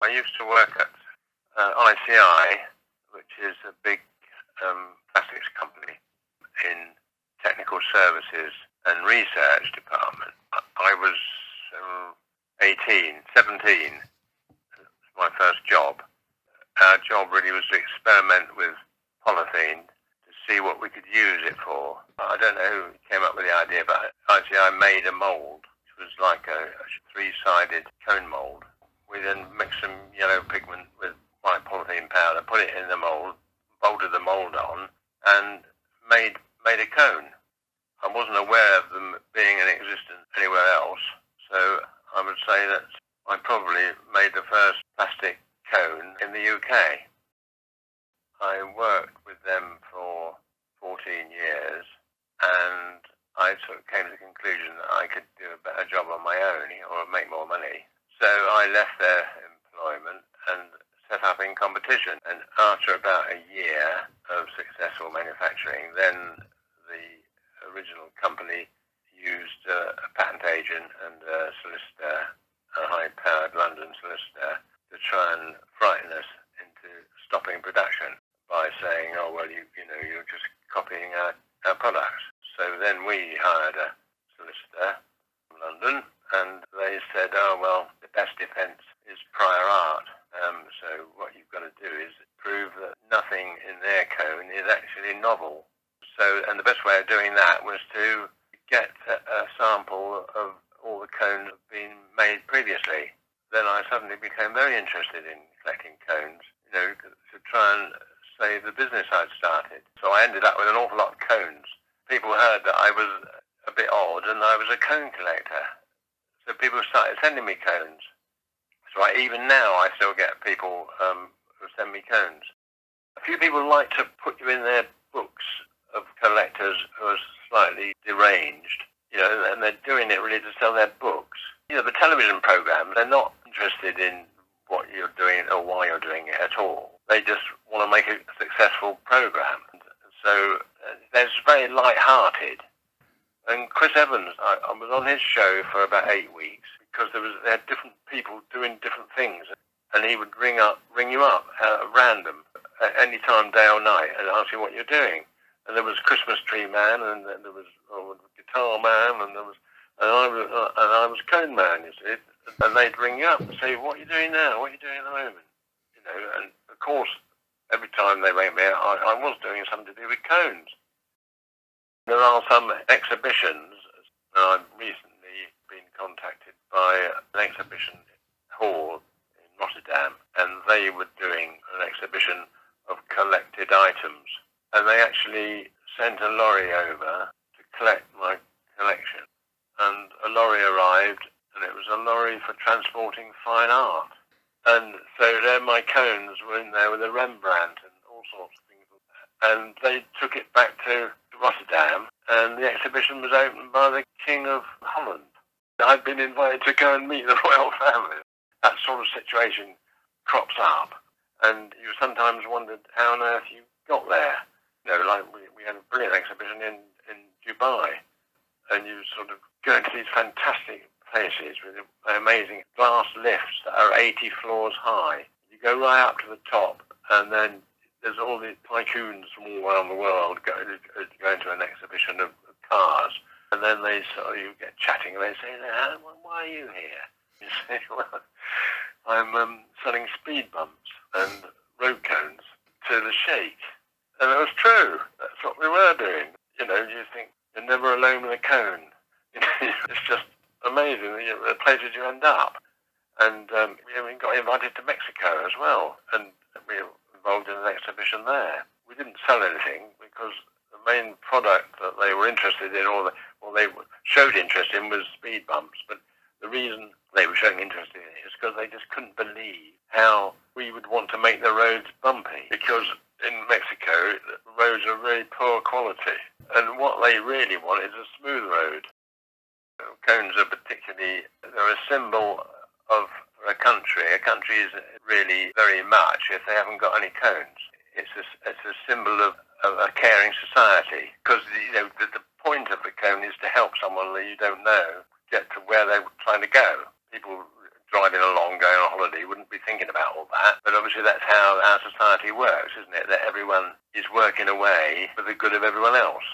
I used to work at ICI, which is a big plastics company in technical services and research department. I was 17, my first job. Our job really was to experiment with polythene to see what we could use it for. I don't know who came up with the idea, but ICI made a mould, which was like a three-sided cone mould. We then mixed some yellow pigment with white polythene powder, put it in the mould, bolted the mould on, and made a cone. I wasn't aware of them being in existence anywhere else, so I would say that I probably made the first plastic cone in the UK. I worked with them for 14 years, and I sort of came to the conclusion that I could do a better job on my own or make more money. So I left their employment and set up in competition. And after about a year of successful manufacturing, then the original company used a patent agent and a solicitor, a high-powered London solicitor, to try and frighten us into stopping production by saying, oh, well, you're just copying our products. So then we hired a solicitor from London, and they said, oh, well, the best defence is prior art. So what you've got to do is prove that nothing in their cone is actually novel. So, and the best way of doing that was to get a sample of all the cones that had been made previously. Then I suddenly became very interested in collecting cones, to try and save the business I'd started. So I ended up with an awful lot of cones. People heard that I was a bit odd and I was a cone collector. So people started sending me cones. So even now I still get people who send me cones. A few people like to put you in their books of collectors who are slightly deranged, and they're doing it really to sell their books. The television programs, they're not interested in what you're doing or why you're doing it at all. They just want to make a successful program. So they're very light-hearted. And Chris Evans, I was on his show for about 8 weeks because they had different people doing different things, and he would ring you up at random at any time, day or night, and ask you what you're doing. And there was Christmas tree man, and then there was guitar man, and I was cone man, you see. And they'd ring you up and say, "What are you doing now? What are you doing at the moment?" And of course, every time they rang me, I was doing something to do with cones. There are some exhibitions, and I've recently been contacted by an exhibition hall in Rotterdam, and they were doing an exhibition of collected items. And they actually sent a lorry over to collect my collection. And a lorry arrived, and it was a lorry for transporting fine art. And so there my cones were in there with a Rembrandt and all sorts of things like that. And they took it back to Rotterdam, and the exhibition was opened by the King of Holland. I'd been invited to go and meet the royal family. That sort of situation crops up, and you sometimes wondered how on earth you got there. Like we had a brilliant exhibition in Dubai, and you sort of go into these fantastic places with amazing glass lifts that are 80 floors high. You go right up to the top, and then there's all these tycoons from all around the world going to an exhibition of cars, and then you get chatting, and they say, "Why are you here?" You say, "Well, I'm selling speed bumps and road cones to the Sheikh." And it was true. That's what we were doing. You think you're never alone with a cone. It's just amazing the places you end up. And we got invited to Mexico as well, and we were involved in an exhibition there. We didn't sell anything because the main product that they were interested in, or they showed interest in, was speed bumps. But the reason they were showing interest in it is because they just couldn't believe how we would want to make the roads bumpy, because in Mexico the roads are really poor quality, and what they really want is a smooth road. Cones are they're a symbol of a country. A country is really very much if they haven't got any cones. It's a symbol of a caring society, because the point of the cone is to help someone that you don't know get to where they're trying to go. People driving along, going on holiday, wouldn't be thinking about all that. But obviously that's how our society works, isn't it? That everyone is working away for the good of everyone else.